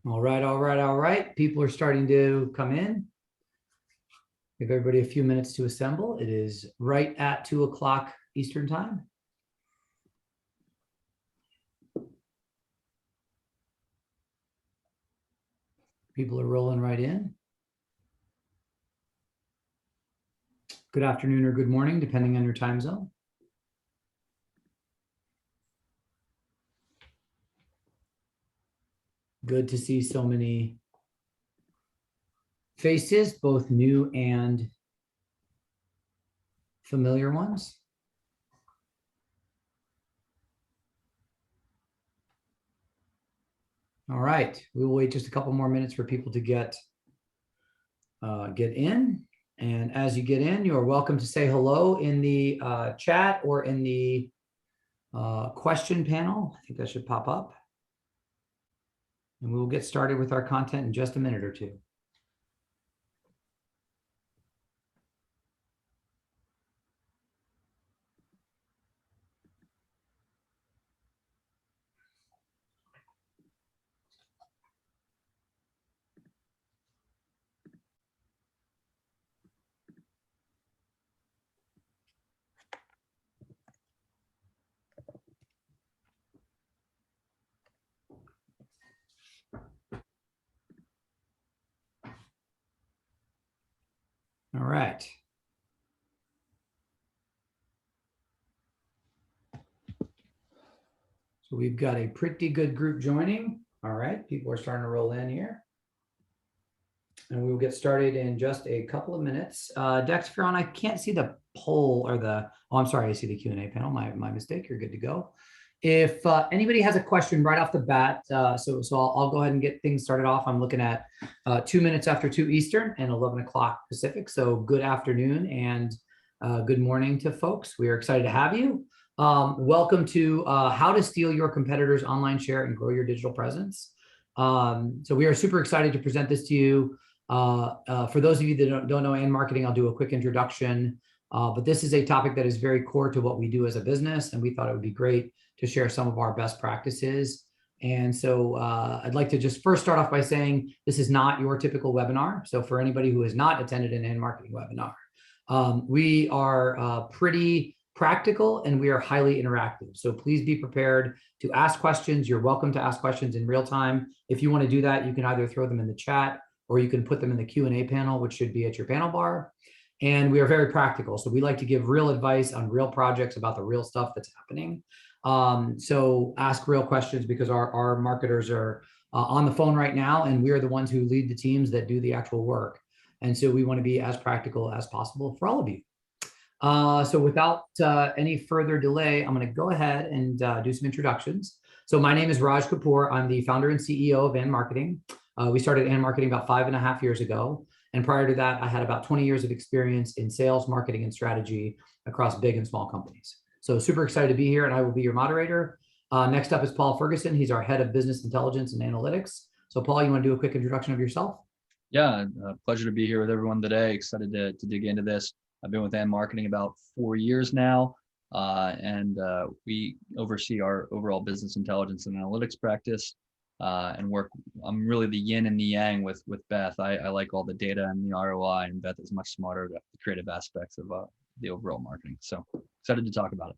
All right, all right, all right. People are starting to come in. Give everybody a few minutes to assemble. It is right at 2 o'clock Eastern time. People are rolling right in. Good afternoon or good morning, depending on your time zone. Good to see so many faces, both new and familiar ones. All right, we will wait just a couple more minutes for people to get in. And as you get in, you are welcome to say hello in the chat or in the question panel. I think that should pop up. And we will get started with our content in just a minute or two. All right. So we've got a pretty good group joining. All right, people are starting to roll in here. And we will get started in just a couple of minutes. Dex, if you're on, I can't see the poll or I'm sorry, I see the Q&A panel. My mistake, you're good to go. If anybody has a question right off the bat, so I'll go ahead and get things started off. I'm looking at 2 minutes after 2 Eastern and 11 o'clock Pacific. So good afternoon and good morning to folks. We are excited to have you. Welcome to How to Steal Your Competitors' Online Share and Grow Your Digital Presence. So we are super excited to present this to you. For those of you that don't know and marketing, I'll do a quick introduction. But this is a topic that is very core to what we do as a business, and we thought it would be great to share some of our best practices. And so I'd like to just first start off by saying this is not your typical webinar. So for anybody who has not attended an marketing webinar, we are pretty practical and we are highly interactive. So please be prepared to ask questions. You're welcome to ask questions in real time. If you want to do that, you can either throw them in the chat or you can put them in the Q&A panel, which should be at your panel bar. And we are very practical. So we like to give real advice on real projects about the real stuff that's happening. So ask real questions because our marketers are on the phone right now, and we are the ones who lead the teams that do the actual work. And so we want to be as practical as possible for all of you. So without any further delay, I'm going to go ahead and do some introductions. So my name is Raj Kapoor. I'm the founder and CEO of And Marketing. We started And Marketing about 5.5 years ago. And prior to that, I had about 20 years of experience in sales, marketing, and strategy across big and small companies. So super excited to be here, and I will be your moderator. Next up is Paul Ferguson. He's our head of business intelligence and analytics. So Paul, you want to do a quick introduction of yourself? Yeah, pleasure to be here with everyone today. Excited to dig into this. I've been with And Marketing about 4 years now, and we oversee our overall business intelligence and analytics practice. And work. I'm really the yin and the yang with Beth. I like all the data and the ROI, and Beth is much smarter about the creative aspects of the overall marketing. So excited to talk about it.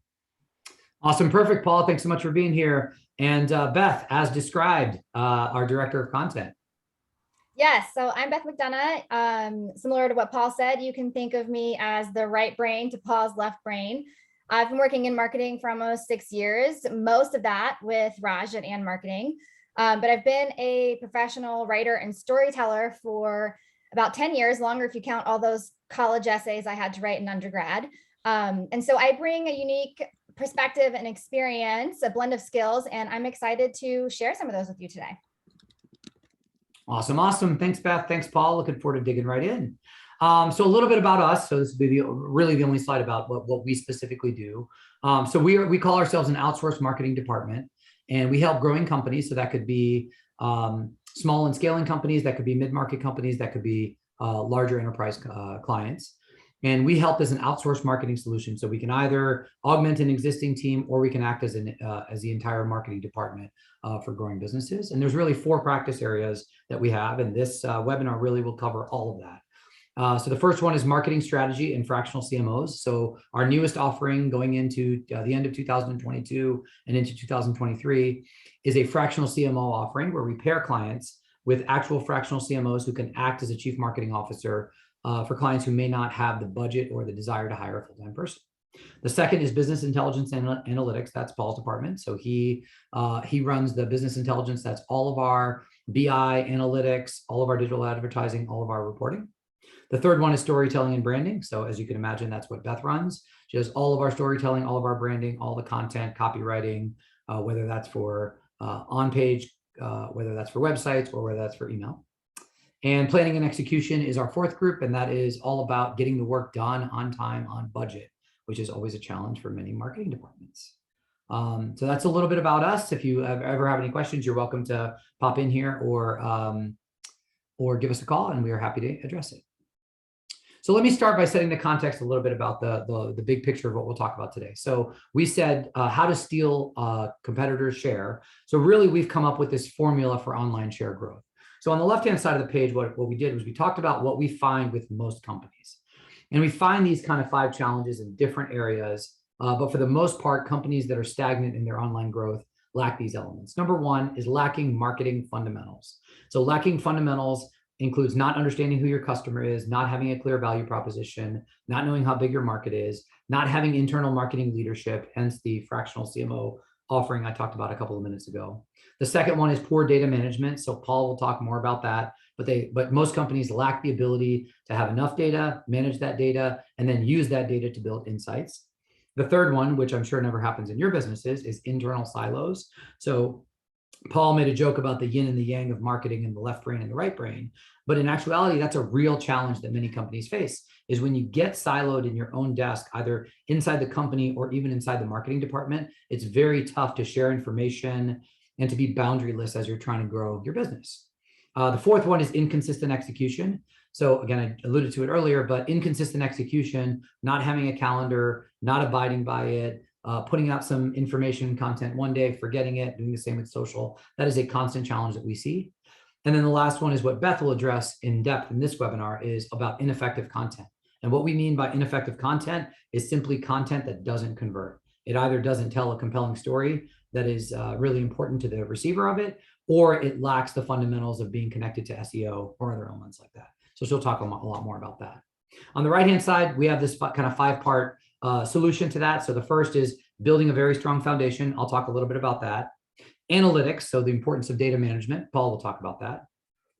Awesome. Perfect, Paul. Thanks so much for being here. And Beth, as described, our director of content. Yes, so I'm Beth McDonough. Similar to what Paul said, you can think of me as the right brain to Paul's left brain. I've been working in marketing for almost 6 years, most of that with Raj at And Marketing. But I've been a professional writer and storyteller for about 10 years, longer if you count all those college essays I had to write in undergrad. And so I bring a unique perspective and experience, a blend of skills, and I'm excited to share some of those with you today. Awesome. Awesome. Thanks, Beth. Thanks, Paul. Looking forward to digging right in. So a little bit about us. So this will be really the only slide about what we specifically do. So we call ourselves an outsourced marketing department. And we help growing companies. So that could be small and scaling companies, that could be mid-market companies, that could be larger enterprise clients. And we help as an outsourced marketing solution. So we can either augment an existing team or we can act as the entire marketing department for growing businesses. And there's really 4 practice areas that we have. And this webinar really will cover all of that. So the first one is marketing strategy and fractional CMOs. So our newest offering going into the end of 2022 and into 2023 is a fractional CMO offering where we pair clients with actual fractional CMOs who can act as a chief marketing officer for clients who may not have the budget or the desire to hire a full-time person. The second is business intelligence and analytics. That's Paul's department. So he runs the business intelligence. That's all of our BI analytics, all of our digital advertising, all of our reporting. The third one is storytelling and branding. So as you can imagine, that's what Beth runs. She does all of our storytelling, all of our branding, all the content, copywriting, whether that's for on-page, whether that's for websites or whether that's for email. And planning and execution is our fourth group, and that is all about getting the work done on time, on budget, which is always a challenge for many marketing departments. So that's a little bit about us. If you ever have any questions, you're welcome to pop in here or give us a call, and we are happy to address it. So let me start by setting the context a little bit about the big picture of what we'll talk about today. So we said how to steal competitors' share. So really, we've come up with this formula for online share growth. So on the left-hand side of the page, what we did was we talked about what we find with most companies. And we find these kind of 5 challenges in different areas. But for the most part, companies that are stagnant in their online growth lack these elements. Number 1 is lacking marketing fundamentals. So lacking fundamentals includes not understanding who your customer is, not having a clear value proposition, not knowing how big your market is, not having internal marketing leadership, hence the fractional CMO offering I talked about a couple of minutes ago. The second one is poor data management. So Paul will talk more about that, but most companies lack the ability to have enough data, manage that data, and then use that data to build insights. The third one, which I'm sure never happens in your businesses, is internal silos. So Paul made a joke about the yin and the yang of marketing and the left brain and the right brain. But in actuality, that's a real challenge that many companies face, is when you get siloed in your own desk, either inside the company or even inside the marketing department, it's very tough to share information and to be boundaryless as you're trying to grow your business. The fourth one is inconsistent execution. So again, I alluded to it earlier, but inconsistent execution, not having a calendar, not abiding by it, putting out some information and content one day, forgetting it, doing the same with social. That is a constant challenge that we see. And then the last one is what Beth will address in depth in this webinar, is about ineffective content. And what we mean by ineffective content is simply content that doesn't convert. It either doesn't tell a compelling story that is really important to the receiver of it, or it lacks the fundamentals of being connected to SEO or other elements like that. So she'll talk a lot more about that. On the right-hand side, we have this kind of 5-part solution to that. So the first is building a very strong foundation. I'll talk a little bit about that. Analytics, so the importance of data management. Paul will talk about that.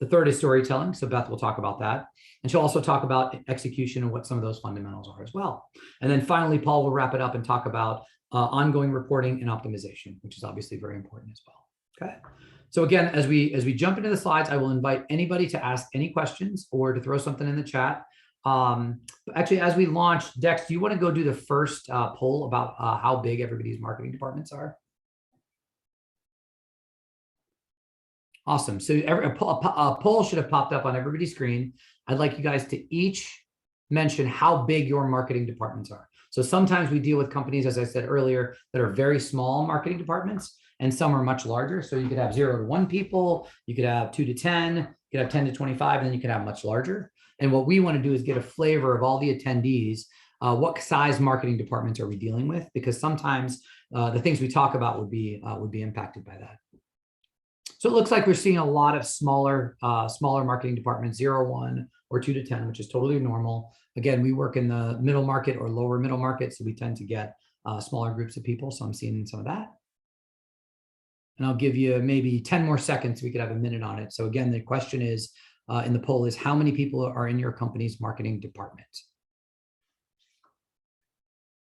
The third is storytelling. So Beth will talk about that. And she'll also talk about execution and what some of those fundamentals are as well. And then finally, Paul will wrap it up and talk about ongoing reporting and optimization, which is obviously very important as well. Okay. So again, as we jump into the slides, I will invite anybody to ask any questions or to throw something in the chat. Actually, as we launch, Dex, do you want to go do the first poll about how big everybody's marketing departments are? Awesome. So a poll should have popped up on everybody's screen. I'd like you guys to each mention how big your marketing departments are. So sometimes we deal with companies, as I said earlier, that are very small marketing departments, and some are much larger. So you could have 0 to 1 people, you could have 2 to 10, you could have 10 to 25, and then you could have much larger. And what we want to do is get a flavor of all the attendees. What size marketing departments are we dealing with? Because sometimes the things we talk about would be impacted by that. So it looks like we're seeing a lot of smaller marketing departments, 0, 1, or 2 to 10, which is totally normal. Again, we work in the middle market or lower middle market, so we tend to get smaller groups of people. So I'm seeing some of that. And I'll give you maybe 10 more seconds. We could have a minute on it. So again, the question is in the poll is, how many people are in your company's marketing department?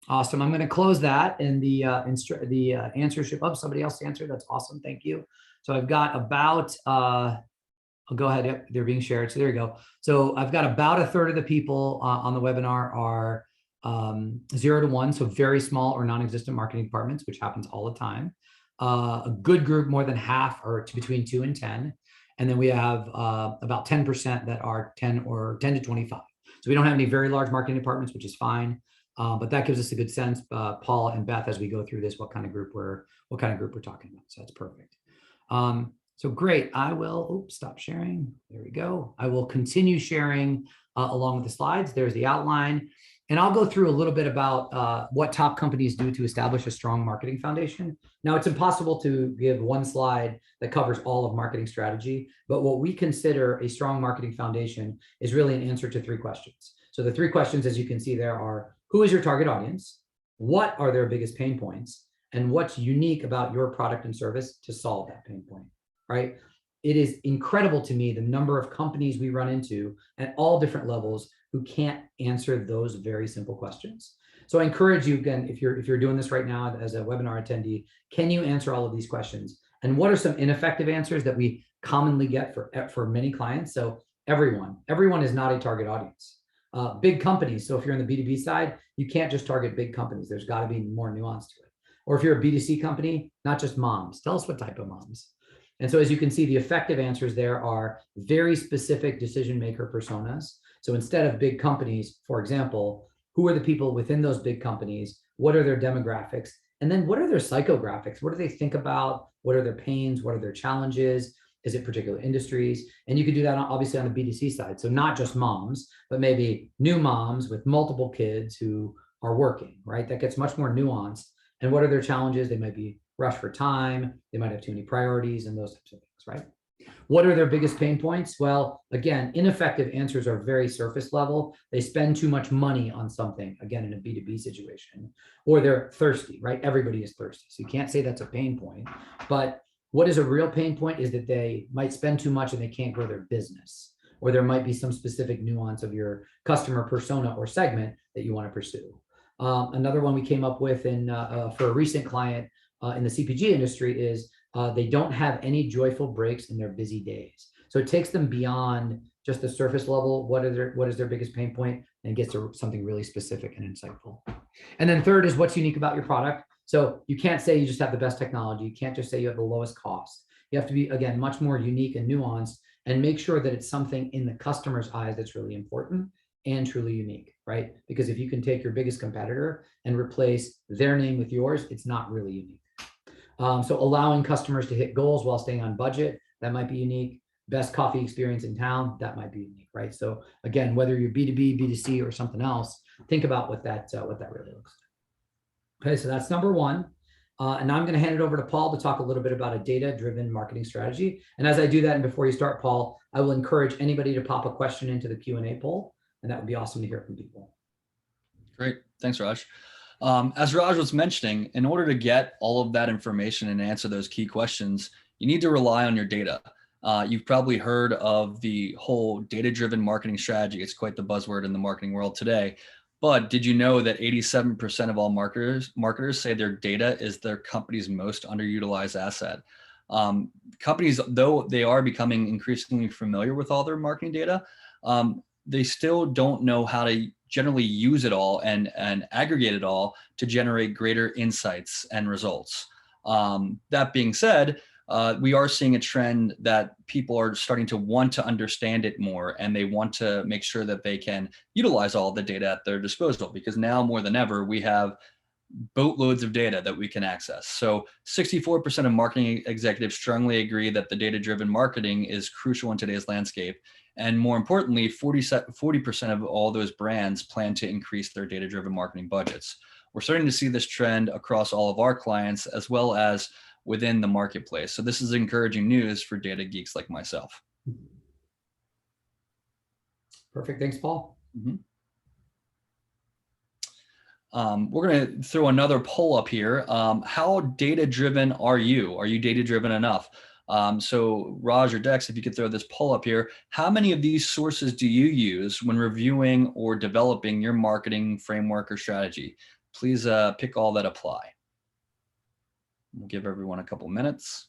Awesome. I'm going to close that, and the answer should, oh, somebody else answered. That's awesome. Thank you. So I've got about, I'll go ahead. Yep, they're being shared. So there you go. So I've got about 1/3 of the people on the webinar are 0 to 1. So very small or non-existent marketing departments, which happens all the time. A good group, more than half, are between 2 and 10. And then we have about 10% that are 10 to 25. So So we don't have any very large marketing departments, which is fine. But that gives us a good sense, Paul and Beth, as we go through this, what kind of group we're talking about. So that's perfect. So great. I will stop sharing. There we go. I will continue sharing along with the slides. There's the outline. And I'll go through a little bit about what top companies do to establish a strong marketing foundation. Now, it's impossible to give one slide that covers all of marketing strategy, but what we consider a strong marketing foundation is really an answer to 3 questions. So the 3 questions, as you can see there, are: who is your target audience? What are their biggest pain points? And what's unique about your product and service to solve that pain point, right? It is incredible to me the number of companies we run into at all different levels who can't answer those very simple questions. So I encourage you, again, if you're doing this right now as a webinar attendee, can you answer all of these questions? And what are some ineffective answers that we commonly get for many clients? So everyone is not a target audience. Big companies. So if you're on the B2B side, you can't just target big companies. There's got to be more nuance to it. Or if you're a B2C company, not just moms. Tell us what type of moms. And so as you can see, the effective answers there are very specific decision maker personas. So instead of big companies, for example, who are the people within those big companies? What are their demographics? And then what are their psychographics? What do they think about? What are their pains? What are their challenges? Is it particular industries? And you can do that obviously on the B2C side. So not just moms, but maybe new moms with multiple kids who are working, right? That gets much more nuanced. And what are their challenges? They might be rushed for time. They might have too many priorities and those types of things, right? What are their biggest pain points? Well, again, ineffective answers are very surface level. They spend too much money on something, again, in a B2B situation, or they're thirsty, right? Everybody is thirsty. So you can't say that's a pain point. But what is a real pain point is that they might spend too much and they can't grow their business, or there might be some specific nuance of your customer persona or segment that you want to pursue. Another one we came up with for a recent client in the CPG industry is they don't have any joyful breaks in their busy days. So it takes them beyond just the surface level. What is their biggest pain point, and gets to something really specific and insightful. And then third is what's unique about your product. So you can't say you just have the best technology. You can't just say you have the lowest cost. You have to be, again, much more unique and nuanced, and make sure that it's something in the customer's eyes that's really important and truly unique, right? Because if you can take your biggest competitor and replace their name with yours, it's not really unique. So allowing customers to hit goals while staying on budget, that might be unique. Best coffee experience in town, that might be unique, right? So again, whether you're B2B, B2C, or something else, think about what that really looks like. Okay, so that's number 1. And now I'm going to hand it over to Paul to talk a little bit about a data-driven marketing strategy. And as I do that, and before you start, Paul, I will encourage anybody to pop a question into the Q&A poll, and that would be awesome to hear from people. Great. Thanks, Raj. As Raj was mentioning, in order to get all of that information and answer those key questions, you need to rely on your data. You've probably heard of the whole data-driven marketing strategy. It's quite the buzzword in the marketing world today. But did you know that 87% of all marketers say their data is their company's most underutilized asset? Companies, though they are becoming increasingly familiar with all their marketing data, they still don't know how to generally use it all and aggregate it all to generate greater insights and results. That being said, we are seeing a trend that people are starting to want to understand it more, and they want to make sure that they can utilize all the data at their disposal, because now more than ever, we have boatloads of data that we can access. So 64% of marketing executives strongly agree that the data-driven marketing is crucial in today's landscape. And more importantly, 40% of all those brands plan to increase their data-driven marketing budgets. We're starting to see this trend across all of our clients, as well as within the marketplace. So this is encouraging news for data geeks like myself. Perfect. Thanks, Paul. Mm-hmm. We're going to throw another poll up here. How data-driven are you? Are you data-driven enough? So Raj or Dex, if you could throw this poll up here, how many of these sources do you use when reviewing or developing your marketing framework or strategy? Please pick all that apply. We'll give everyone a couple minutes.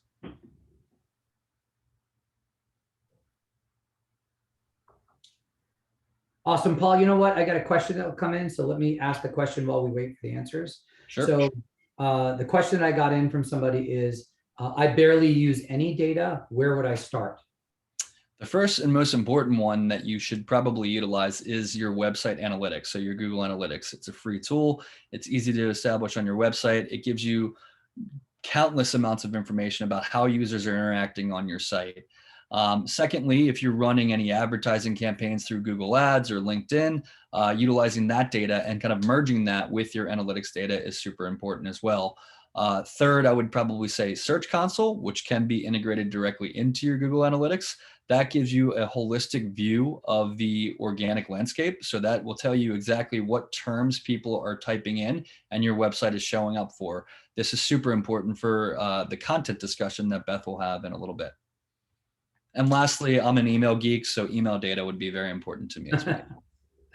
Awesome, Paul. You know what? I got a question that will come in, so let me ask the question while we wait for the answers. Sure. So the question I got in from somebody is, I barely use any data. Where would I start? The first and most important one that you should probably utilize is your website analytics. So your Google Analytics. It's a free tool. It's easy to establish on your website. It gives you countless amounts of information about how users are interacting on your site. Secondly, if you're running any advertising campaigns through Google Ads or LinkedIn, utilizing that data and kind of merging that with your analytics data is super important as well. Third, I would probably say Search Console, which can be integrated directly into your Google Analytics. That gives you a holistic view of the organic landscape. So that will tell you exactly what terms people are typing in and your website is showing up for. This is super important for the content discussion that Beth will have in a little bit. And lastly, I'm an email geek, so email data would be very important to me as well.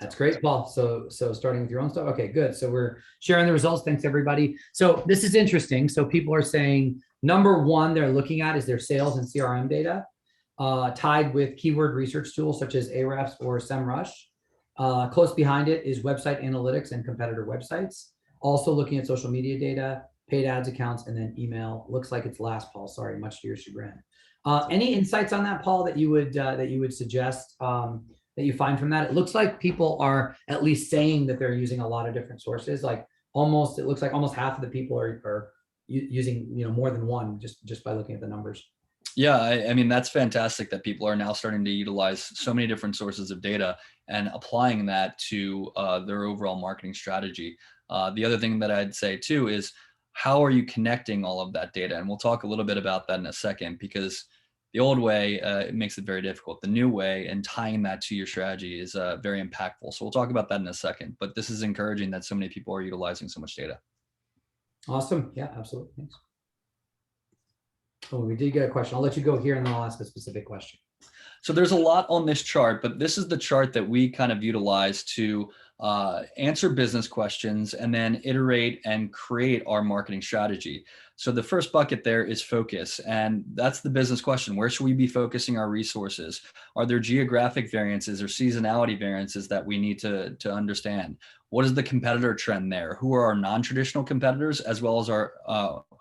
That's great, Paul. So starting with your own stuff. Okay, good. So we're sharing the results. Thanks, everybody. So this is interesting. So people are saying, number one, they're looking at is their sales and CRM data, tied with keyword research tools such as Ahrefs or SEMrush. Close behind it is website analytics and competitor websites. Also looking at social media data, paid ads accounts, and then email. Looks like it's last, Paul. Sorry, much to your chagrin. Any insights on that, Paul, that you would suggest that you find from that? It looks like people are at least saying that they're using a lot of different sources. Like it looks like almost half of the people are using more than one just by looking at the numbers. Yeah, I mean, that's fantastic that people are now starting to utilize so many different sources of data and applying that to their overall marketing strategy. The other thing that I'd say too is, how are you connecting all of that data? And we'll talk a little bit about that in a second, because the old way, it makes it very difficult. The new way and tying that to your strategy is very impactful. So we'll talk about that in a second, but this is encouraging that so many people are utilizing so much data. Awesome. Yeah, absolutely. Thanks. Oh, we did get a question. I'll let you go here and then I'll ask a specific question. So there's a lot on this chart, but this is the chart that we kind of utilize to answer business questions and then iterate and create our marketing strategy. So the first bucket there is focus, and that's the business question. Where should we be focusing our resources? Are there geographic variances or seasonality variances that we need to understand? What is the competitor trend there? Who are our non-traditional competitors, as well as our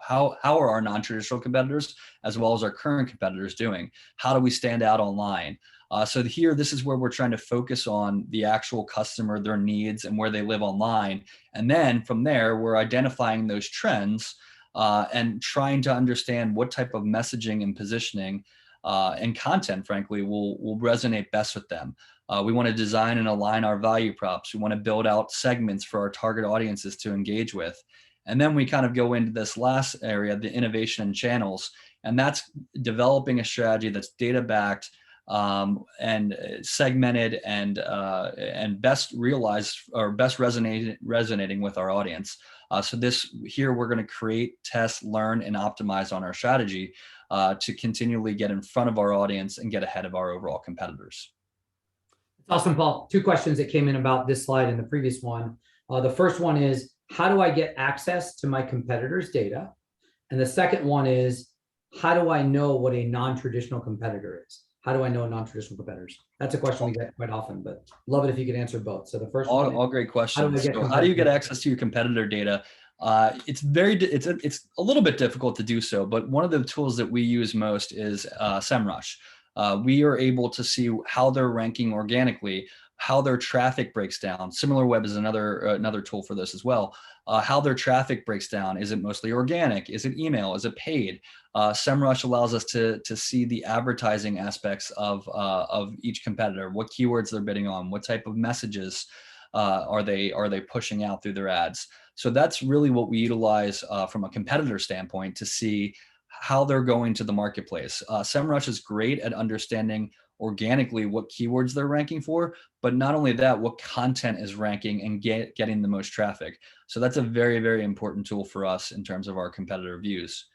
how are our non-traditional competitors as well as our current competitors doing? How do we stand out online? So here, this is where we're trying to focus on the actual customer, their needs, and where they live online. And then from there, we're identifying those trends and trying to understand what type of messaging and positioning and content, frankly, will resonate best with them. We want to design and align our value props. We want to build out segments for our target audiences to engage with. And then we kind of go into this last area, the innovation and channels. And that's developing a strategy that's data-backed and segmented and best realized or best resonating with our audience. So here we're going to create, test, learn, and optimize on our strategy to continually get in front of our audience and get ahead of our overall competitors. That's awesome, Paul. Two questions that came in about this slide and the previous one. The first one is, how do I get access to my competitors' data? And the second one is, how do I know what a non-traditional competitor is? How do I know non-traditional competitors? That's a question we get quite often, but love it if you could answer both. So the first one, all great questions. How do you get access to your competitor data? It's a little bit difficult to do so, but one of the tools that we use most is SEMrush. We are able to see how they're ranking organically, how their traffic breaks down. SimilarWeb is another tool for this as well. How their traffic breaks down. Is it mostly organic? Is it email? Is it paid? SEMrush allows us to see the advertising aspects of each competitor, what keywords they're bidding on, what type of messages are they pushing out through their ads. So that's really what we utilize from a competitor standpoint to see how they're going to the marketplace. SEMrush is great at understanding organically what keywords they're ranking for, but not only that, what content is ranking and getting the most traffic. So that's a very, very important tool for us in terms of our competitor views.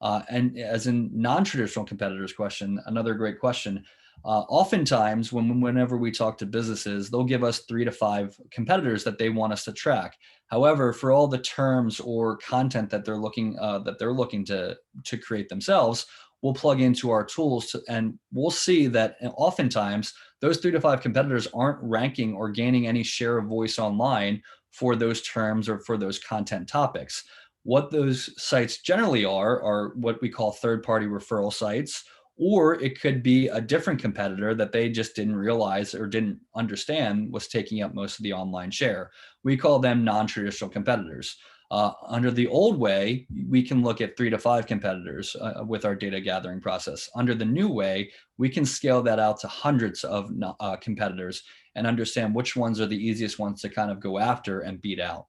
And as in non-traditional competitors question, another great question. Oftentimes, whenever we talk to businesses, they'll give us 3 to 5 competitors that they want us to track. However, for all the terms or content that they're looking to create themselves, we'll plug into our tools and we'll see that oftentimes those 3 to 5 competitors aren't ranking or gaining any share of voice online for those terms or for those content topics. What those sites generally are what we call third-party referral sites or it could be a different competitor that they just didn't realize or didn't understand was taking up most of the online share. We call them non-traditional competitors. Under the old way, we can look at 3 to 5 competitors with our data gathering process. Under the new way, we can scale that out to hundreds of competitors and understand which ones are the easiest ones to kind of go after and beat out.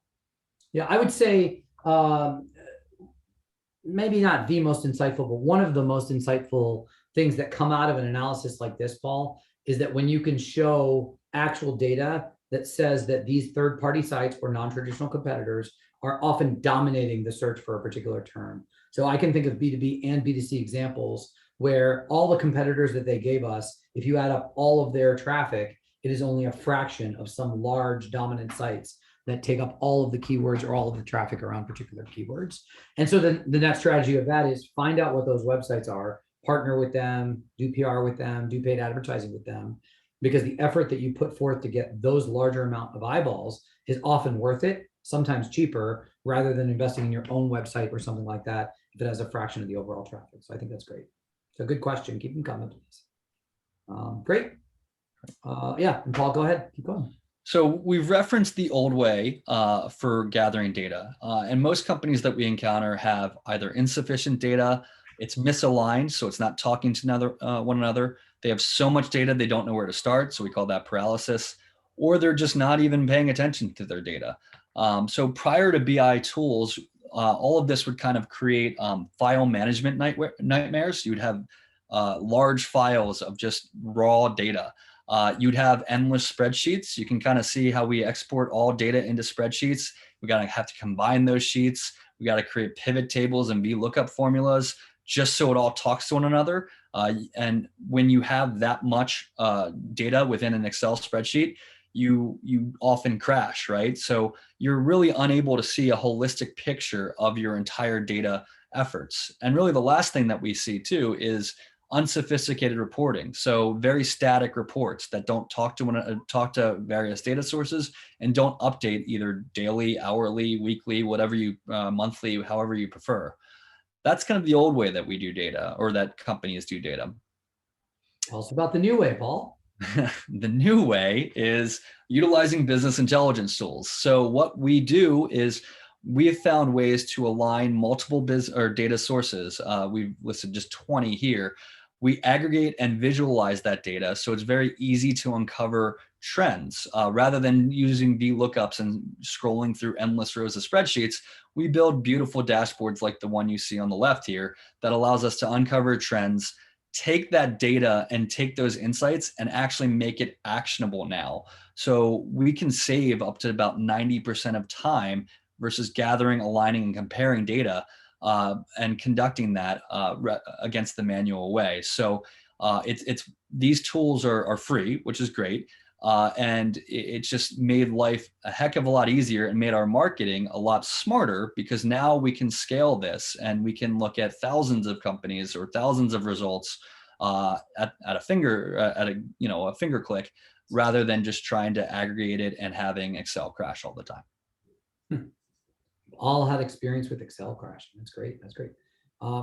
Yeah, I would say maybe not the most insightful, but one of the most insightful things that come out of an analysis like this, Paul, is that when you can show actual data that says that these third-party sites or non-traditional competitors are often dominating the search for a particular term. So I can think of B2B and B2C examples where all the competitors that they gave us, if you add up all of their traffic, it is only a fraction of some large dominant sites that take up all of the keywords or all of the traffic around particular keywords. And so then the next strategy of that is find out what those websites are, partner with them, do PR with them, do paid advertising with them, because the effort that you put forth to get those larger amount of eyeballs is often worth it, sometimes cheaper, rather than investing in your own website or something like that if it has a fraction of the overall traffic. So I think that's great. So good question. Keep them coming, please. Great. Yeah, and Paul, go ahead. Keep going. So we've referenced the old way for gathering data, and most companies that we encounter have either insufficient data, it's misaligned, so it's not talking to one another. They have so much data they don't know where to start, so we call that paralysis, or they're just not even paying attention to their data. So prior to BI tools, all of this would kind of create file management nightmares. You'd have large files of just raw data. You'd have endless spreadsheets. You can kind of see how we export all data into spreadsheets. We got to have to combine those sheets. We got to create pivot tables and VLOOKUP formulas just so it all talks to one another. And when you have that much data within an Excel spreadsheet, you often crash, right? So you're really unable to see a holistic picture of your entire data efforts. And really the last thing that we see too is unsophisticated reporting. So very static reports that don't talk to various data sources and don't update either daily, hourly, weekly, whatever you, monthly, however you prefer. That's kind of the old way that we do data, or that companies do data. Tell us about the new way, Paul. The new way is utilizing business intelligence tools. So what we do is we have found ways to align multiple data sources. We've listed just 20 here. We aggregate and visualize that data, so it's very easy to uncover trends. Rather than using VLOOKUPs and scrolling through endless rows of spreadsheets, we build beautiful dashboards like the one you see on the left here that allows us to uncover trends, take that data and take those insights and actually make it actionable now. So we can save up to about 90% of time versus gathering, aligning, and comparing data and conducting that against the manual way. So these tools are free, which is great. And it's just made life a heck of a lot easier and made our marketing a lot smarter, because now we can scale this and we can look at thousands of companies or thousands of results at a finger click, rather than just trying to aggregate it and having Excel crash all the time. All had experience with Excel crashing. That's great. That's great.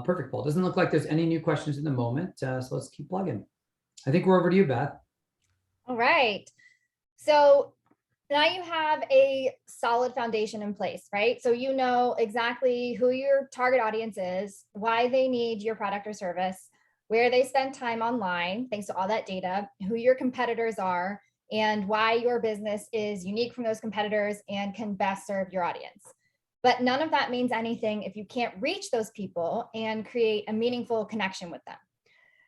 Perfect, Paul. Doesn't look like there's any new questions in the moment. So let's keep plugging. I think we're over to you, Beth. All right. So now you have a solid foundation in place, right? So you know exactly who your target audience is, why they need your product or service, where they spend time online, thanks to all that data, who your competitors are, and why your business is unique from those competitors and can best serve your audience. But none of that means anything if you can't reach those people and create a meaningful connection with them.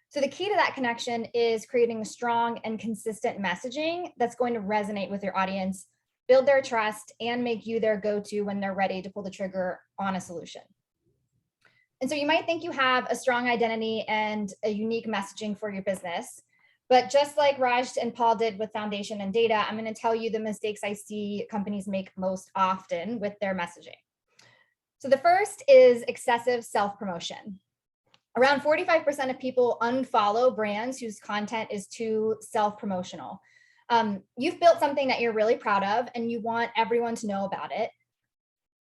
So the key to that connection is creating a strong and consistent messaging that's going to resonate with your audience, build their trust, and make you their go-to when they're ready to pull the trigger on a solution. And so you might think you have a strong identity and a unique messaging for your business, but just like Raj and Paul did with foundation and data, I'm going to tell you the mistakes I see companies make most often with their messaging. So the first is excessive self-promotion. Around 45% of people unfollow brands whose content is too self-promotional. You've built something that you're really proud of and you want everyone to know about it.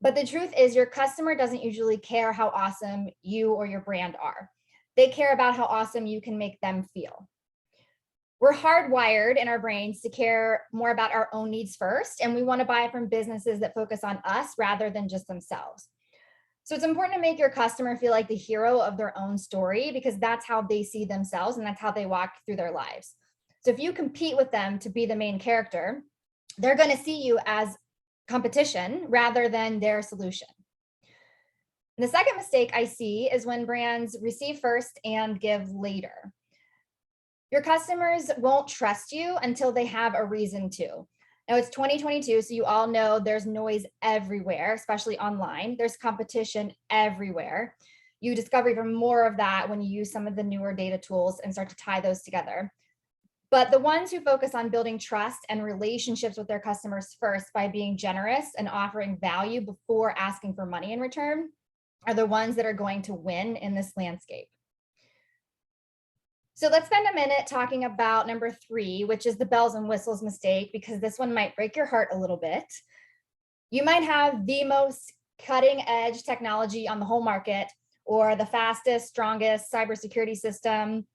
But the truth is your customer doesn't usually care how awesome you or your brand are. They care about how awesome you can make them feel. We're hardwired in our brains to care more about our own needs first, and we want to buy from businesses that focus on us rather than just themselves. So it's important to make your customer feel like the hero of their own story, because that's how they see themselves and that's how they walk through their lives. So if you compete with them to be the main character, they're going to see you as competition rather than their solution. And the second mistake I see is when brands receive first and give later. Your customers won't trust you until they have a reason to. Now it's 2022, so you all know there's noise everywhere, especially online. There's competition everywhere. You discover even more of that when you use some of the newer data tools and start to tie those together. But the ones who focus on building trust and relationships with their customers first by being generous and offering value before asking for money in return are the ones that are going to win in this landscape. So let's spend a minute talking about number 3, which is the bells and whistles mistake, because this one might break your heart a little bit. You might have the most cutting edge technology on the whole market, or the fastest, strongest cybersecurity system,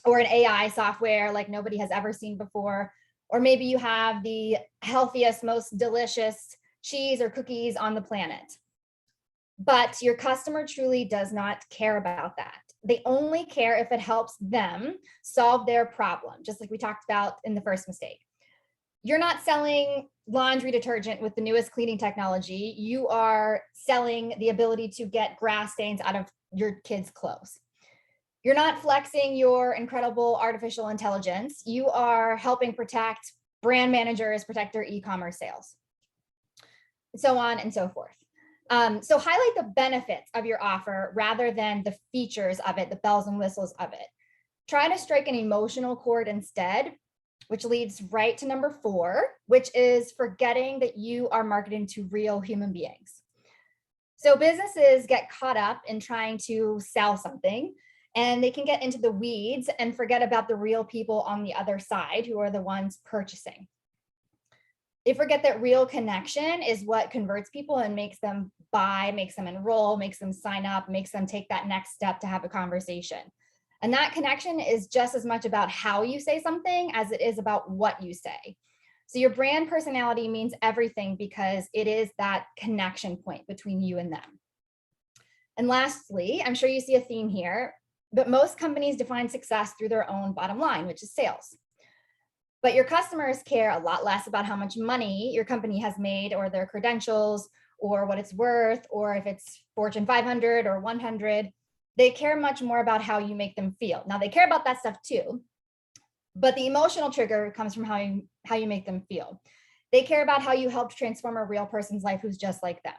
or an AI software like nobody has ever seen before. Or maybe you have the healthiest, most delicious cheese or cookies on the planet. But your customer truly does not care about that. They only care if it helps them solve their problem, just like we talked about in the first mistake. You're not selling laundry detergent with the newest cleaning technology. You are selling the ability to get grass stains out of your kids' clothes. You're not flexing your incredible artificial intelligence. You are helping protect brand managers, protect their e-commerce sales, so on and so forth. So highlight the benefits of your offer rather than the features of it, the bells and whistles of it. Try to strike an emotional chord instead, which leads right to number 4, which is forgetting that you are marketing to real human beings. So businesses get caught up in trying to sell something, and they can get into the weeds and forget about the real people on the other side who are the ones purchasing. They forget that real connection is what converts people and makes them buy, makes them enroll, makes them sign up, makes them take that next step to have a conversation. And that connection is just as much about how you say something as it is about what you say. So your brand personality means everything because it is that connection point between you and them. And lastly, I'm sure you see a theme here, but most companies define success through their own bottom line, which is sales. But your customers care a lot less about how much money your company has made or their credentials or what it's worth, or if it's Fortune 500 or 100. They care much more about how you make them feel. Now, they care about that stuff too, but the emotional trigger comes from how you make them feel. They care about how you helped transform a real person's life who's just like them.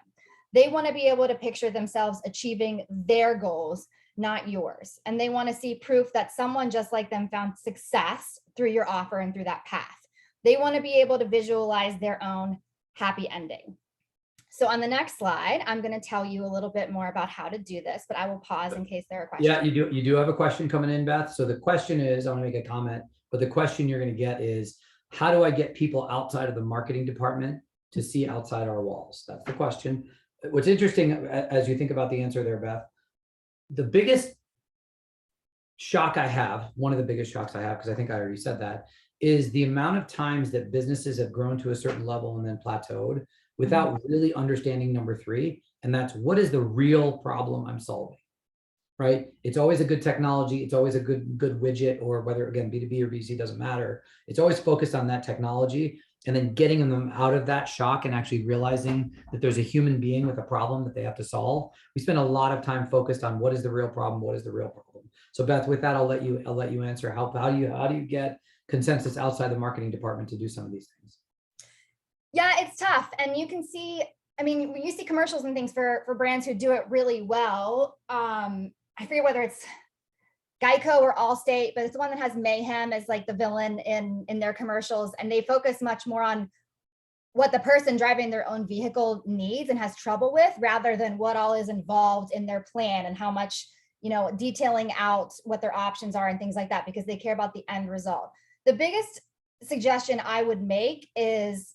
They want to be able to picture themselves achieving their goals, not yours. And they want to see proof that someone just like them found success through your offer and through that path. They want to be able to visualize their own happy ending. So on the next slide, I'm going to tell you a little bit more about how to do this, but I will pause in case there are questions. Yeah, you do have a question coming in, Beth. So the question is, I want to make a comment, but the question you're going to get is, how do I get people outside of the marketing department to see outside our walls? That's the question. What's interesting as you think about the answer there, Beth, the biggest shock I have, one of the biggest shocks I have, because I think I already said that, is the amount of times that businesses have grown to a certain level and then plateaued without really understanding number 3. And that's, what is the real problem I'm solving, right? It's always a good technology. It's always a good widget, or whether, again, B2B or B2C, doesn't matter. It's always focused on that technology, and then getting them out of that shock and actually realizing that there's a human being with a problem that they have to solve. We spend a lot of time focused on what is the real problem, what is the real problem. So Beth, with that, I'll let you answer. How do you get consensus outside the marketing department to do some of these things? Yeah, it's tough. And you can see, I mean, you see commercials and things for brands who do it really well. I forget whether it's Geico or Allstate, but it's the one that has mayhem as like the villain in their commercials. And they focus much more on what the person driving their own vehicle needs and has trouble with, rather than what all is involved in their plan and how much, detailing out what their options are and things like that, because they care about the end result. The biggest suggestion I would make is,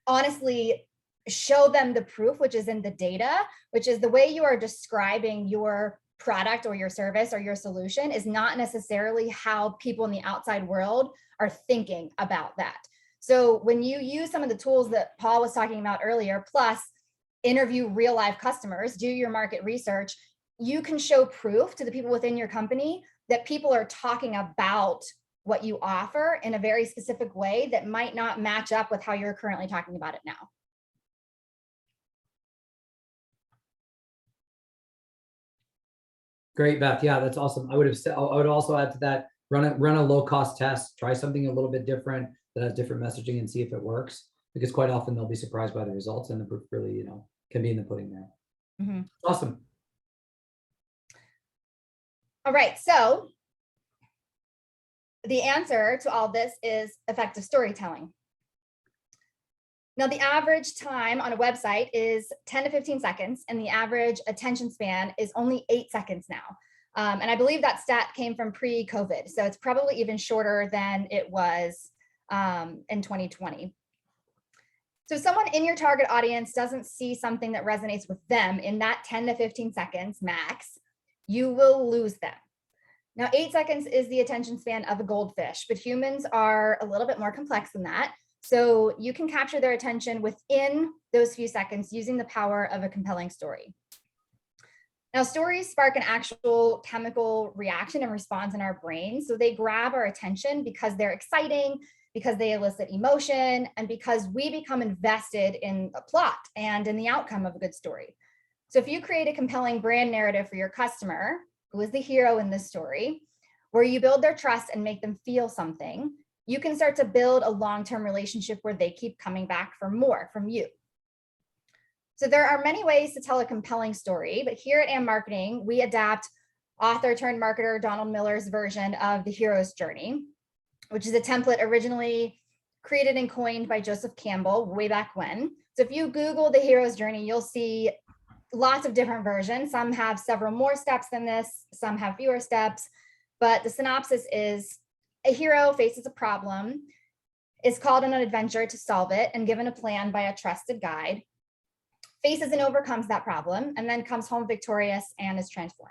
honestly, show them the proof, which is in the data, which is the way you are describing your product or your service or your solution is not necessarily how people in the outside world are thinking about that. So when you use some of the tools that Paul was talking about earlier, plus interview real life customers, do your market research, you can show proof to the people within your company that people are talking about what you offer in a very specific way that might not match up with how you're currently talking about it now. Great, Beth. Yeah, that's awesome. I would also add to that, run a low cost test, try something a little bit different that has different messaging and see if it works, because quite often they'll be surprised by the results, and the proof really, can be in the pudding there. Mm-hmm. Awesome. All right, so the answer to all this is effective storytelling. Now, the average time on a website is 10 to 15 seconds, and the average attention span is only 8 seconds now. And I believe that stat came from pre-COVID, so it's probably even shorter than it was in 2020. So if someone in your target audience doesn't see something that resonates with them in that 10 to 15 seconds max, you will lose them. Now, 8 seconds is the attention span of a goldfish, but humans are a little bit more complex than that. So you can capture their attention within those few seconds using the power of a compelling story. Now, stories spark an actual chemical reaction and response in our brains. So they grab our attention because they're exciting, because they elicit emotion, and because we become invested in a plot and in the outcome of a good story. So if you create a compelling brand narrative for your customer, who is the hero in this story, where you build their trust and make them feel something, you can start to build a long-term relationship where they keep coming back for more from you. So there are many ways to tell a compelling story, but here at AM Marketing, we adapt author turned marketer Donald Miller's version of the hero's journey, which is a template originally created and coined by Joseph Campbell way back when. So if you Google the hero's journey, you'll see lots of different versions. Some have several more steps than this, some have fewer steps, but the synopsis is: a hero faces a problem, is called on an adventure to solve it, and given a plan by a trusted guide, faces and overcomes that problem, and then comes home victorious and is transformed.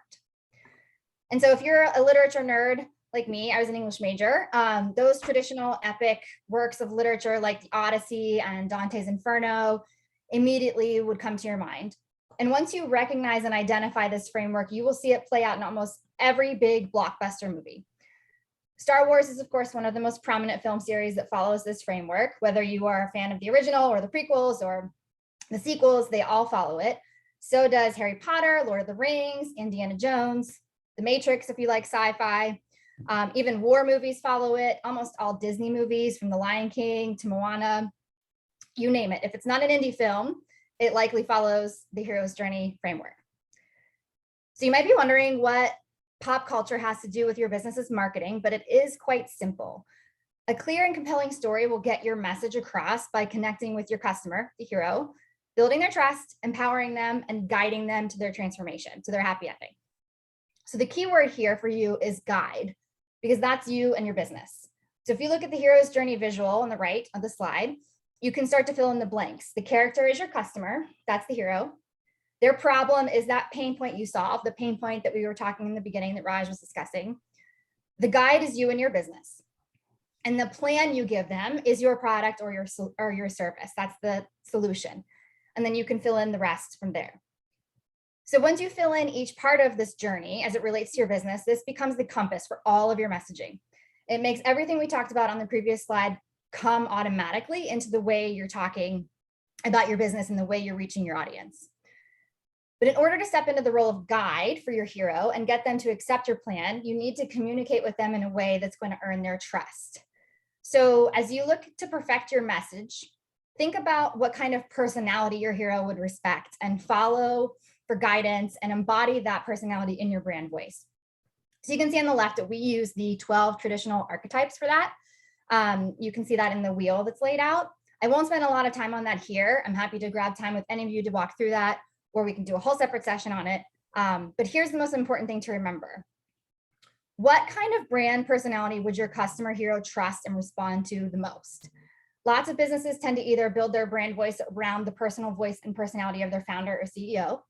And so if you're a literature nerd like me, I was an English major, those traditional epic works of literature like the Odyssey and Dante's Inferno immediately would come to your mind. And once you recognize and identify this framework, you will see it play out in almost every big blockbuster movie. Star Wars is, of course, one of the most prominent film series that follows this framework. Whether you are a fan of the original or the prequels or the sequels, they all follow it. So does Harry Potter, Lord of the Rings, Indiana Jones, The Matrix, if you like sci-fi. Even war movies follow it. Almost all Disney movies, from The Lion King to Moana, you name it. If it's not an indie film, it likely follows the hero's journey framework. So you might be wondering what pop culture has to do with your business's marketing, but it is quite simple. A clear and compelling story will get your message across by connecting with your customer, the hero, building their trust, empowering them, and guiding them to their transformation, to their happy ending. So the key word here for you is guide, because that's you and your business. So if you look at the hero's journey visual on the right of the slide, you can start to fill in the blanks. The character is your customer, that's the hero. Their problem is that pain point you solve, the pain point that we were talking in the beginning that Raj was discussing. The guide is you and your business. And the plan you give them is your product or your service. That's the solution. And then you can fill in the rest from there. So once you fill in each part of this journey as it relates to your business, this becomes the compass for all of your messaging. It makes everything we talked about on the previous slide come automatically into the way you're talking about your business and the way you're reaching your audience. But in order to step into the role of guide for your hero and get them to accept your plan, you need to communicate with them in a way that's going to earn their trust. So as you look to perfect your message, think about what kind of personality your hero would respect and follow for guidance and embody that personality in your brand voice. So you can see on the left that we use the 12 traditional archetypes for that. You can see that in the wheel that's laid out. I won't spend a lot of time on that here. I'm happy to grab time with any of you to walk through that, or we can do a whole separate session on it. But here's the most important thing to remember. What kind of brand personality would your customer hero trust and respond to the most? Lots of businesses tend to either build their brand voice around the personal voice and personality of their founder or CEO,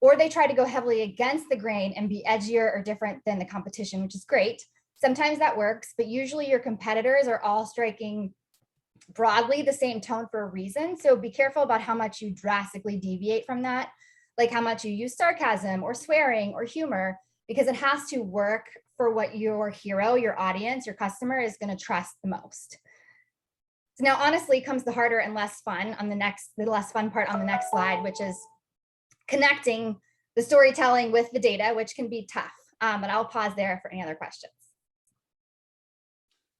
or they try to go heavily against the grain and be edgier or different than the competition, which is great. Sometimes that works, but usually your competitors are all striking broadly the same tone for a reason. So be careful about how much you drastically deviate from that, like how much you use sarcasm or swearing or humor, because it has to work for what your hero, your audience, your customer is going to trust the most. So now honestly comes the harder and less fun on the less fun part on the next slide, which is connecting the storytelling with the data, which can be tough. But I'll pause there for any other questions.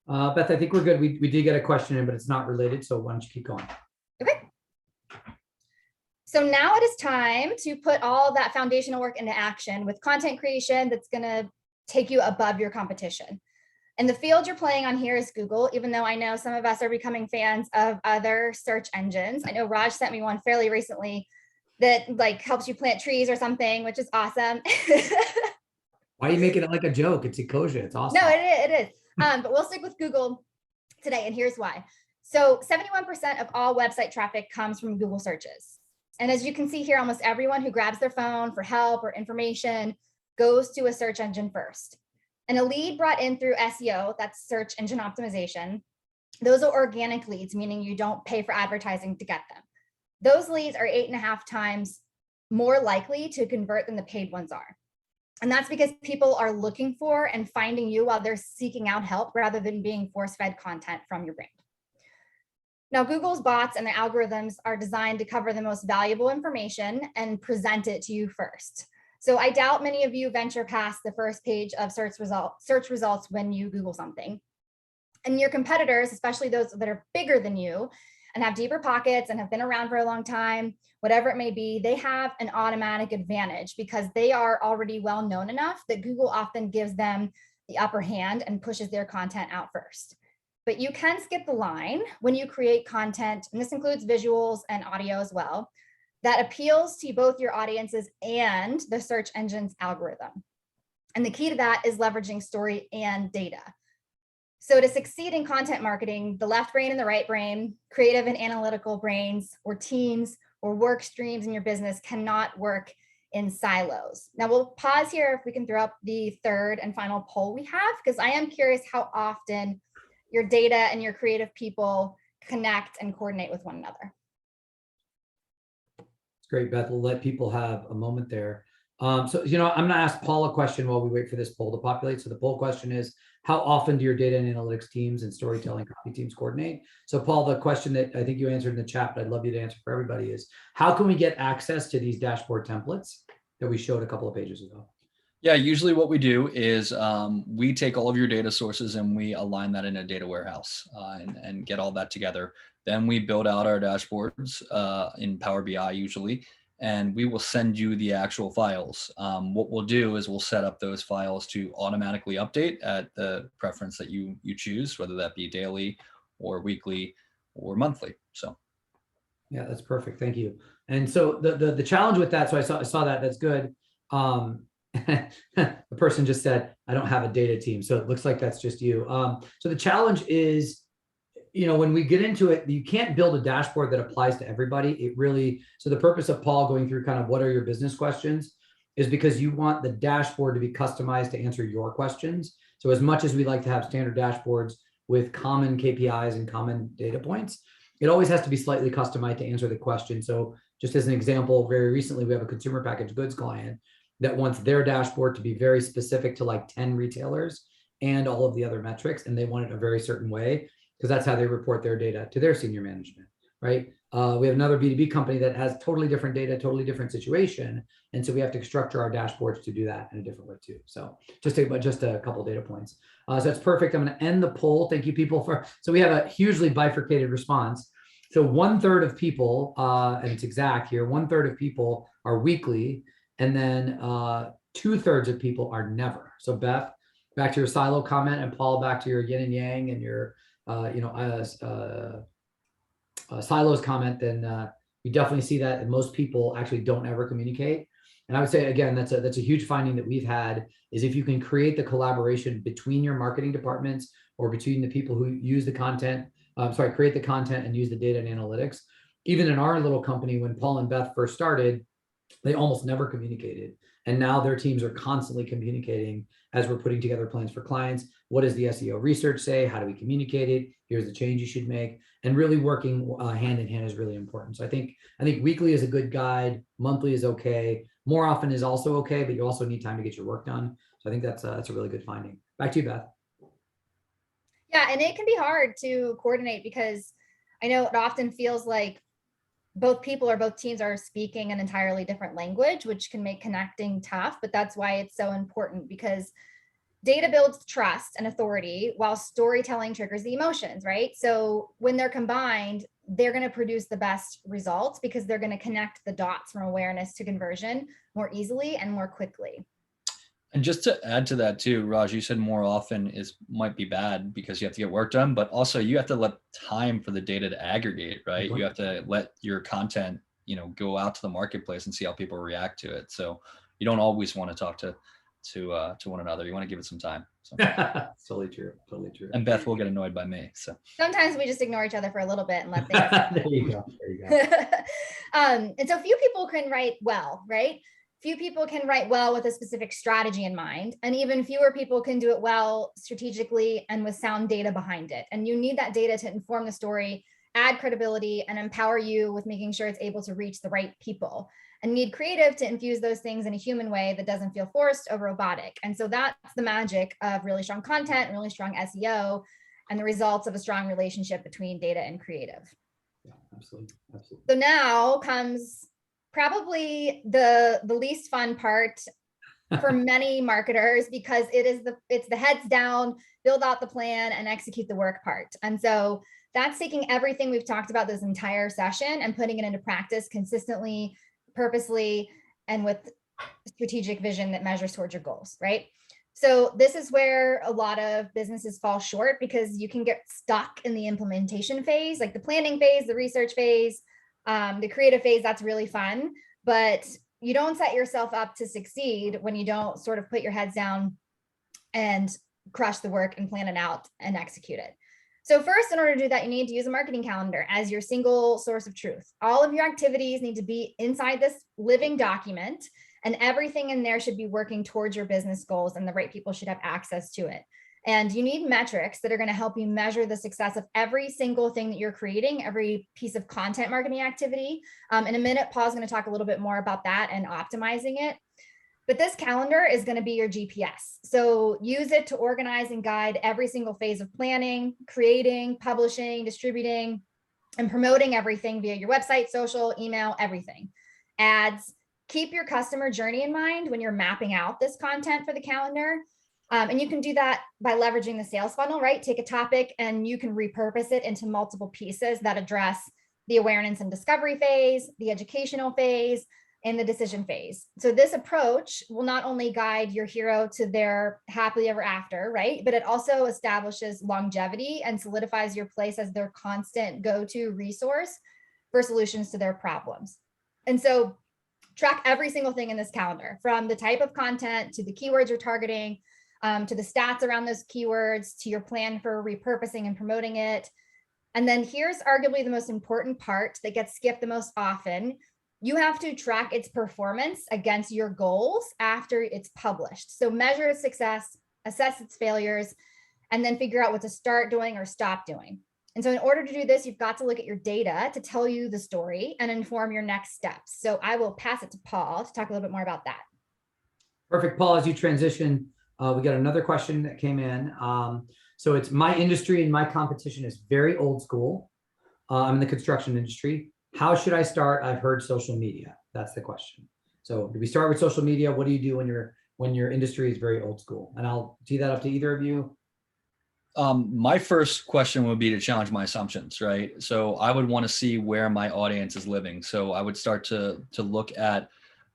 Beth, I think we're good. We did get a question in, but it's not related. So why don't you keep going? Okay. So now it is time to put all that foundational work into action with content creation that's going to take you above your competition. And the field you're playing on here is Google, even though I know some of us are becoming fans of other search engines. I know Raj sent me one fairly recently that like helps you plant trees or something, which is awesome. Why are you making it like a joke? It's Ecosia. It's awesome. No, it is. But we'll stick with Google today, and here's why. So 71% of all website traffic comes from Google searches. And as you can see here, almost everyone who grabs their phone for help or information goes to a search engine first. And a lead brought in through SEO, that's search engine optimization, those are organic leads, meaning you don't pay for advertising to get them. Those leads are 8.5 times more likely to convert than the paid ones are. And that's because people are looking for and finding you while they're seeking out help rather than being force-fed content from your brand. Now, Google's bots and their algorithms are designed to cover the most valuable information and present it to you first. So I doubt many of you venture past the first page of search results when you Google something. And your competitors, especially those that are bigger than you and have deeper pockets and have been around for a long time, whatever it may be, they have an automatic advantage because they are already well known enough that Google often gives them the upper hand and pushes their content out first. But you can skip the line when you create content, and this includes visuals and audio as well, that appeals to both your audiences and the search engine's algorithm. And the key to that is leveraging story and data. So to succeed in content marketing, the left brain and the right brain, creative and analytical brains, or teams or work streams in your business cannot work in silos. Now we'll pause here if we can throw up the third and final poll we have, because I am curious how often your data and your creative people connect and coordinate with one another. It's great, Beth. We'll let people have a moment there. So, I'm going to ask Paul a question while we wait for this poll to populate. So the poll question is, how often do your data and analytics teams and storytelling copy teams coordinate? So Paul, the question that I think you answered in the chat, but I'd love you to answer for everybody is, how can we get access to these dashboard templates that we showed a couple of pages ago? Yeah, usually what we do is we take all of your data sources and we align that in a data warehouse and get all that together. Then we build out our dashboards in Power BI usually, and we will send you the actual files. What we'll do is we'll set up those files to automatically update at the preference that you choose, whether that be daily or weekly or monthly. So. Yeah, that's perfect. Thank you. And so the challenge with that, so I saw that, that's good. The person just said, I don't have a data team. So it looks like that's just you. So the challenge is, when we get into it, you can't build a dashboard that applies to everybody. So the purpose of Paul going through kind of what are your business questions is because you want the dashboard to be customized to answer your questions. So as much as we like to have standard dashboards with common KPIs and common data points, it always has to be slightly customized to answer the question. So just as an example, very recently, we have a consumer packaged goods client that wants their dashboard to be very specific to like 10 retailers and all of the other metrics. And they want it a very certain way because that's how they report their data to their senior management, right? We have another B2B company that has totally different data, totally different situation. And so we have to structure our dashboards to do that in a different way too. So just a couple of data points. So that's perfect. I'm going to end the poll. Thank you people so we have a hugely bifurcated response. So 1/3 of people, and it's exact here, 1/3 of people are weekly, and then 2/3 of people are never. So Beth, back to your silo comment, and Paul, back to your yin and yang and your silos comment, then you definitely see that, and most people actually don't ever communicate. And I would say, again, that's a huge finding that we've had, is if you can create the collaboration between your marketing departments or between the people who use the content, create the content and use the data and analytics. Even in our little company, when Paul and Beth first started, They almost never communicated. And now their teams are constantly communicating as we're putting together plans for clients. What does the SEO research say? How do we communicate it? Here's the change you should make. And really working hand in hand is really important. So I think weekly is a good guide. Monthly is okay. More often is also okay, but you also need time to get your work done. So I think that's a really good finding. Back to you, Beth. Yeah, and it can be hard to coordinate because I know it often feels like both people or both teams are speaking an entirely different language, which can make connecting tough. But that's why it's so important, because data builds trust and authority while storytelling triggers the emotions, right? So when they're combined, they're going to produce the best results because they're going to connect the dots from awareness to conversion more easily and more quickly. And just to add to that too, Raj, you said more often might be bad because you have to get work done, but also you have to let time for the data to aggregate, right? You have to let your content, go out to the marketplace and see how people react to it. So you don't always want to talk to one another. You want to give it some time. So. Totally true. Totally true. And Beth will get annoyed by me. So sometimes we just ignore each other for a little bit and let things. There you go. There you go. And so few people can write well, right? Few people can write well with a specific strategy in mind, and even fewer people can do it well strategically and with sound data behind it. And you need that data to inform the story, add credibility, and empower you with making sure it's able to reach the right people. And need creative to infuse those things in a human way that doesn't feel forced or robotic. And so that's the magic of really strong content, really strong SEO, and the results of a strong relationship between data and creative. Yeah, absolutely. Absolutely. So now comes probably the least fun part for many marketers, because it's the heads down, build out the plan and execute the work part. And so that's taking everything we've talked about this entire session and putting it into practice consistently, purposely, and with strategic vision that measures towards your goals, right? So this is where a lot of businesses fall short, because you can get stuck in the implementation phase, like the planning phase, the research phase, the creative phase. That's really fun, but you don't set yourself up to succeed when you don't sort of put your heads down and crush the work and plan it out and execute it. So first, in order to do that, you need to use a marketing calendar as your single source of truth. All of your activities need to be inside this living document, and everything in there should be working towards your business goals, and the right people should have access to it. And you need metrics that are going to help you measure the success of every single thing that you're creating, every piece of content marketing activity. In a minute, Paul's going to talk a little bit more about that and optimizing it. But this calendar is going to be your GPS. So use it to organize and guide every single phase of planning, creating, publishing, distributing, and promoting everything via your website, social, email, everything. Ads. Keep your customer journey in mind when you're mapping out this content for the calendar. And you can do that by leveraging the sales funnel, right? Take a topic and you can repurpose it into multiple pieces that address the awareness and discovery phase, the educational phase, and the decision phase. So this approach will not only guide your hero to their happily ever after, right? But it also establishes longevity and solidifies your place as their constant go-to resource for solutions to their problems. And so track every single thing in this calendar, from the type of content to the keywords you're targeting, to the stats around those keywords, to your plan for repurposing and promoting it. And then here's arguably the most important part that gets skipped the most often. You have to track its performance against your goals after it's published. So measure its success, assess its failures, and then figure out what to start doing or stop doing. And so in order to do this, you've got to look at your data to tell you the story and inform your next steps. So I will pass it to Paul to talk a little bit more about that. Perfect. Paul, as you transition, we got another question that came in. So it's my industry and my competition is very old school. I'm in the construction industry. How should I start? I've heard social media. That's the question. So do we start with social media? What do you do when your industry is very old school? And I'll tee that up to either of you. My first question would be to challenge my assumptions, right? So I would want to see where my audience is living. So I would start to look at,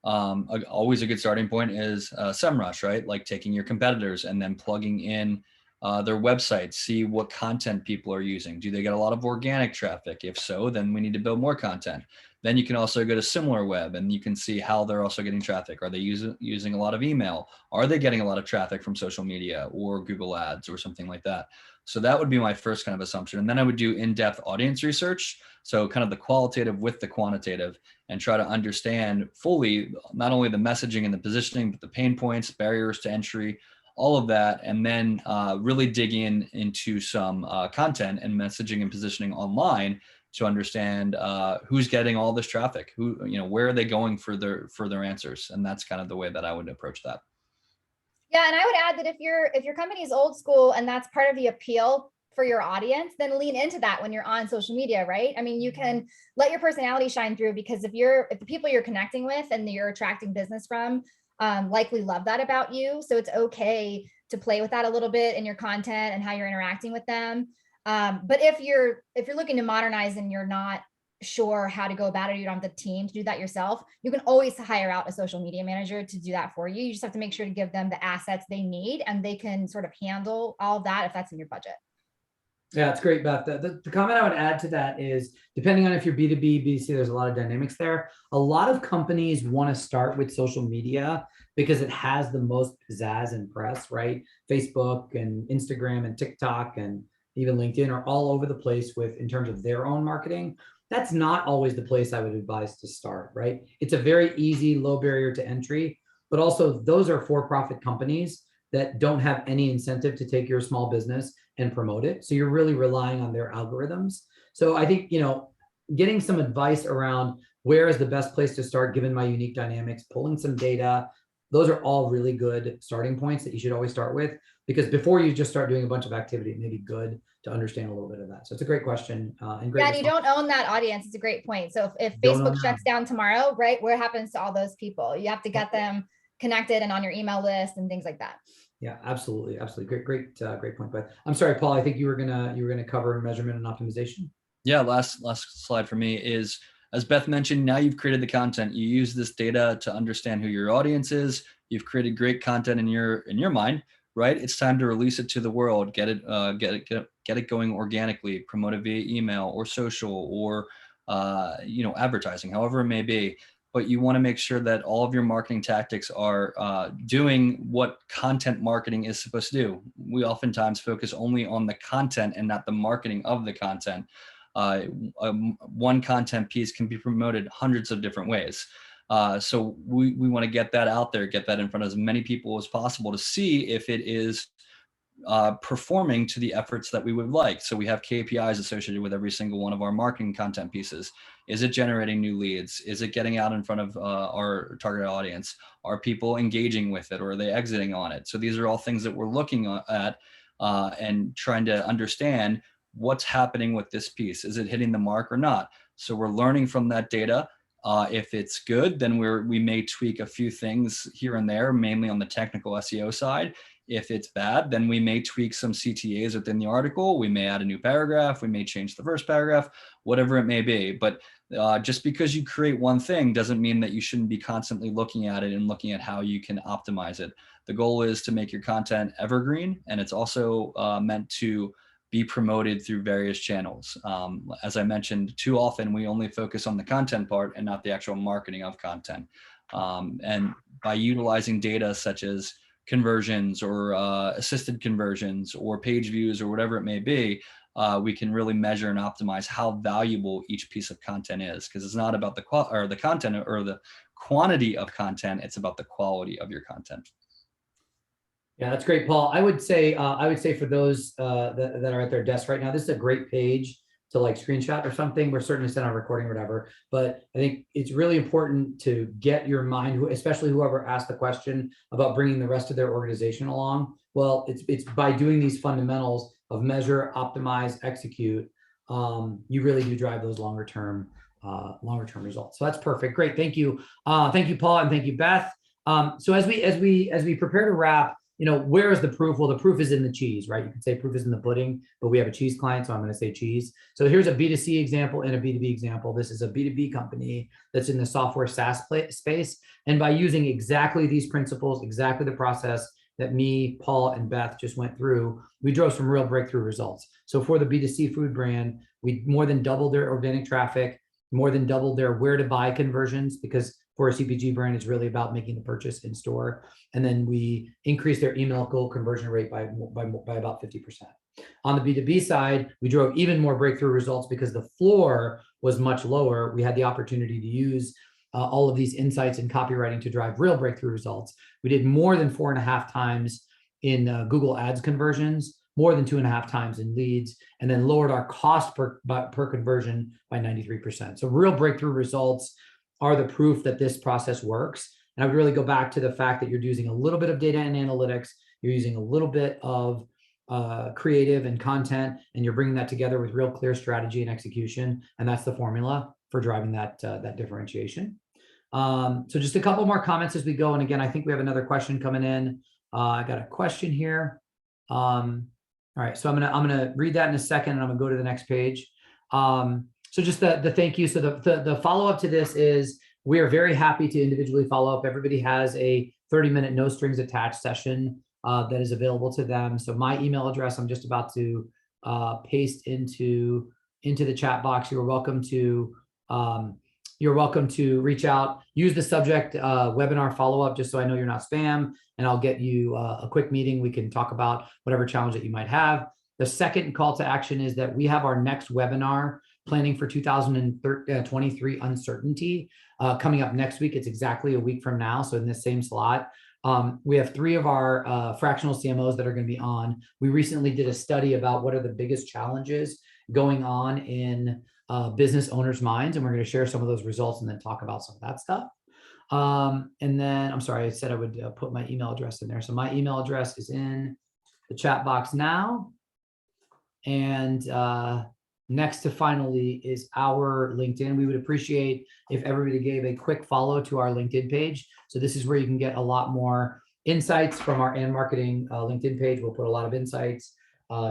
always a good starting point is SEMrush, right? Like taking your competitors and then plugging in their websites, see what content people are using. Do they get a lot of organic traffic? If so, then we need to build more content. Then you can also go to SimilarWeb and you can see how they're also getting traffic. Are they using a lot of email? Are they getting a lot of traffic from social media or Google Ads or something like that? So that would be my first kind of assumption. And then I would do in-depth audience research. So kind of the qualitative with the quantitative, and try to understand fully not only the messaging and the positioning, but the pain points, barriers to entry, all of that, and then really dig into some content and messaging and positioning online to understand who's getting all this traffic, where are they going for their answers, and that's kind of the way that I would approach that. Yeah, and I would add that if your company is old school and that's part of the appeal for your audience, then lean into that when you're on social media, right? I mean, you can let your personality shine through, because if the people you're connecting with and you're attracting business from likely love that about you. So it's okay to play with that a little bit in your content and how you're interacting with them. But if you're looking to modernize and you're not sure how to go about it, you don't have the team to do that yourself, you can always hire out a social media manager to do that for you. You just have to make sure to give them the assets they need, and they can sort of handle all of that if that's in your budget. Yeah, it's great, Beth. The comment I would add to that is, depending on if you're B2B, B2C, there's a lot of dynamics there. A lot of companies want to start with social media because it has the most pizzazz and press, right? Facebook and Instagram and TikTok and even LinkedIn are all over the place in terms of their own marketing. That's not always the place I would advise to start, right? It's a very easy, low barrier to entry, but also those are for-profit companies that don't have any incentive to take your small business and promote it. So you're really relying on their algorithms. So I think, getting some advice around where is the best place to start given my unique dynamics, pulling some data, those are all really good starting points that you should always start with, because before you just start doing a bunch of activity, it may be good to understand a little bit of that. So it's a great question and great. Yeah, and you don't own that audience. It's a great point. So if Facebook shuts down tomorrow, right, what happens to all those people? You have to get them connected and on your email list and things like that. Yeah, absolutely. Great point. But I'm sorry, Paul, I think you were gonna cover measurement and optimization. Yeah, last slide for me is, as Beth mentioned, now you've created the content. You use this data to understand who your audience is. You've created great content in your mind, right? It's time to release it to the world. Get it going organically. Promote it via email or social or advertising, however it may be. But you want to make sure that all of your marketing tactics are doing what content marketing is supposed to do. We oftentimes focus only on the content and not the marketing of the content. One content piece can be promoted hundreds of different ways. So we want to get that out there, get that in front of as many people as possible to see if it is performing to the efforts that we would like. So we have KPIs associated with every single one of our marketing content pieces. Is it generating new leads? Is it getting out in front of our target audience? Are people engaging with it, or are they exiting on it? So these are all things that we're looking at and trying to understand what's happening with this piece. Is it hitting the mark or not? So we're learning from that data. If it's good, then we may tweak a few things here and there, mainly on the technical SEO side. If it's bad, then we may tweak some CTAs within the article. We may add a new paragraph. We may change the first paragraph, whatever it may be. But just because you create one thing doesn't mean that you shouldn't be constantly looking at it and looking at how you can optimize it. The goal is to make your content evergreen, and it's also meant to be promoted through various channels. As I mentioned, too often we only focus on the content part and not the actual marketing of content. And by utilizing data such as conversions or assisted conversions or page views or whatever it may be, we can really measure and optimize how valuable each piece of content is, because it's not about the content or the quantity of content, it's about the quality of your content. Yeah, that's great, Paul. I would say for those that are at their desk right now, this is a great page to like screenshot or something. We're certainly send on recording or whatever, but I think it's really important to get your mind, especially whoever asked the question about bringing the rest of their organization along. Well, it's by doing these fundamentals of measure, optimize, execute, you really do drive those longer term results. So that's perfect. Great. Thank you. Thank you, Paul, and thank you, Beth. So as we prepare to wrap, where is the proof? Well, the proof is in the cheese, right? You could say proof is in the pudding, but we have a cheese client, so I'm going to say cheese. So here's a B2C example and a B2B example. This is a B2B company that's in the software SaaS space. And by using exactly these principles, exactly the process that me, Paul, and Beth just went through, we drove some real breakthrough results. So for the B2C food brand, we more than doubled their organic traffic. more than doubled their where to buy conversions, because for a CPG brand, it's really about making the purchase in store. And then we increased their email goal conversion rate by about 50%. On the B2B side, we drove even more breakthrough results because the floor was much lower. We had the opportunity to use all of these insights and copywriting to drive real breakthrough results. We did more than 4.5 times in Google Ads conversions, more than 2.5 times in leads, and then lowered our cost per conversion by 93%. So real breakthrough results are the proof that this process works. And I would really go back to the fact that you're using a little bit of data and analytics, you're using a little bit of creative and content, and you're bringing that together with real clear strategy and execution. And that's the formula for driving that differentiation. So just a couple more comments as we go. And again, I think we have another question coming in. I got a question here. All right, so I'm gonna read that in a second, and I'm gonna go to the next page. So just the thank you. So the follow-up to this is, we are very happy to individually follow up. Everybody has a 30-minute no strings attached session that is available to them. So my email address, I'm just about to paste into the chat box. You're welcome to reach out. Use the subject webinar follow-up, just so I know you're not spam, and I'll get you a quick meeting. We can talk about whatever challenge that you might have. The second call to action is that we have our next webinar, Planning for 2023 Uncertainty, coming up next week. It's exactly a week from now, so in this same slot. We have 3 of our fractional CMOs that are going to be on. We recently did a study about what are the biggest challenges going on in business owners' minds, and we're going to share some of those results and then talk about some of that stuff. And then, I'm sorry, I said I would put my email address in there. So my email address is in the chat box now. And next to finally is our LinkedIn. We would appreciate if everybody gave a quick follow to our LinkedIn page. So this is where you can get a lot more insights from our and marketing LinkedIn page. We'll put a lot of insights,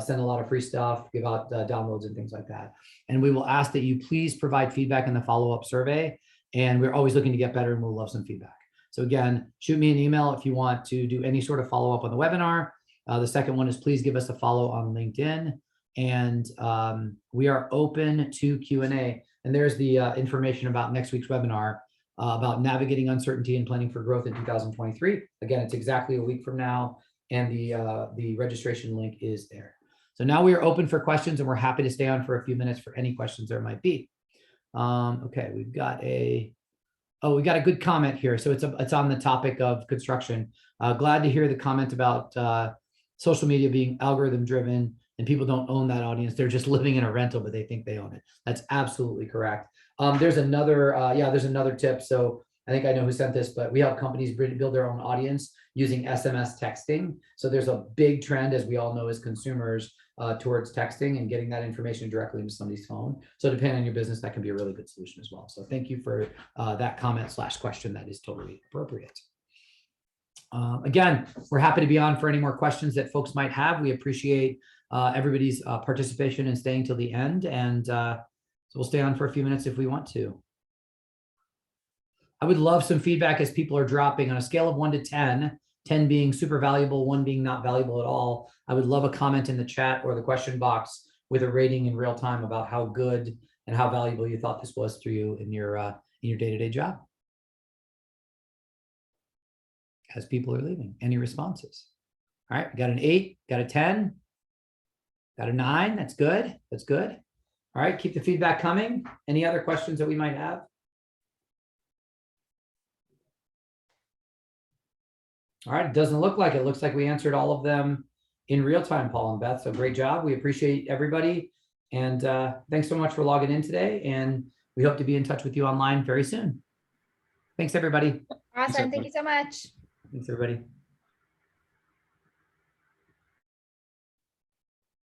send a lot of free stuff, give out downloads and things like that. And we will ask that you please provide feedback in the follow-up survey. And we're always looking to get better, and we'll love some feedback. So again, shoot me an email if you want to do any sort of follow-up on the webinar. The second one is please give us a follow on LinkedIn. And we are open to Q&A. And there's the information about next week's webinar about navigating uncertainty and planning for growth in 2023. Again, it's exactly a week from now, and the registration link is there. So now we are open for questions, and we're happy to stay on for a few minutes for any questions there might be. Okay, we got a good comment here. So it's on the topic of construction. Glad to hear the comment about social media being algorithm driven, and people don't own that audience. They're just living in a rental, but they think they own it. That's absolutely correct. There's another tip. So I think I know who sent this, but we help companies build their own audience using SMS texting. So there's a big trend, as we all know, as consumers towards texting and getting that information directly into somebody's phone. So depending on your business, that can be a really good solution as well. So thank you for that comment / question. That is totally appropriate. Again, we're happy to be on for any more questions that folks might have. We appreciate everybody's participation and staying till the end. And so we'll stay on for a few minutes if we want to. I would love some feedback as people are dropping on a scale of 1 to 10, 10 being super valuable, 1 being not valuable at all. I would love a comment in the chat or the question box with a rating in real time about how good and how valuable you thought this was to you in your day-to-day job. As people are leaving, any responses? All right, got an 8, got a 10, got a 9. That's good. That's good. All right, keep the feedback coming. Any other questions that we might have? All right, it doesn't look like it. It looks like we answered all of them in real time, Paul and Beth. So great job. We appreciate everybody. And thanks so much for logging in today. And we hope to be in touch with you online very soon. Thanks, everybody. Awesome. Thank you so much. Thanks, everybody.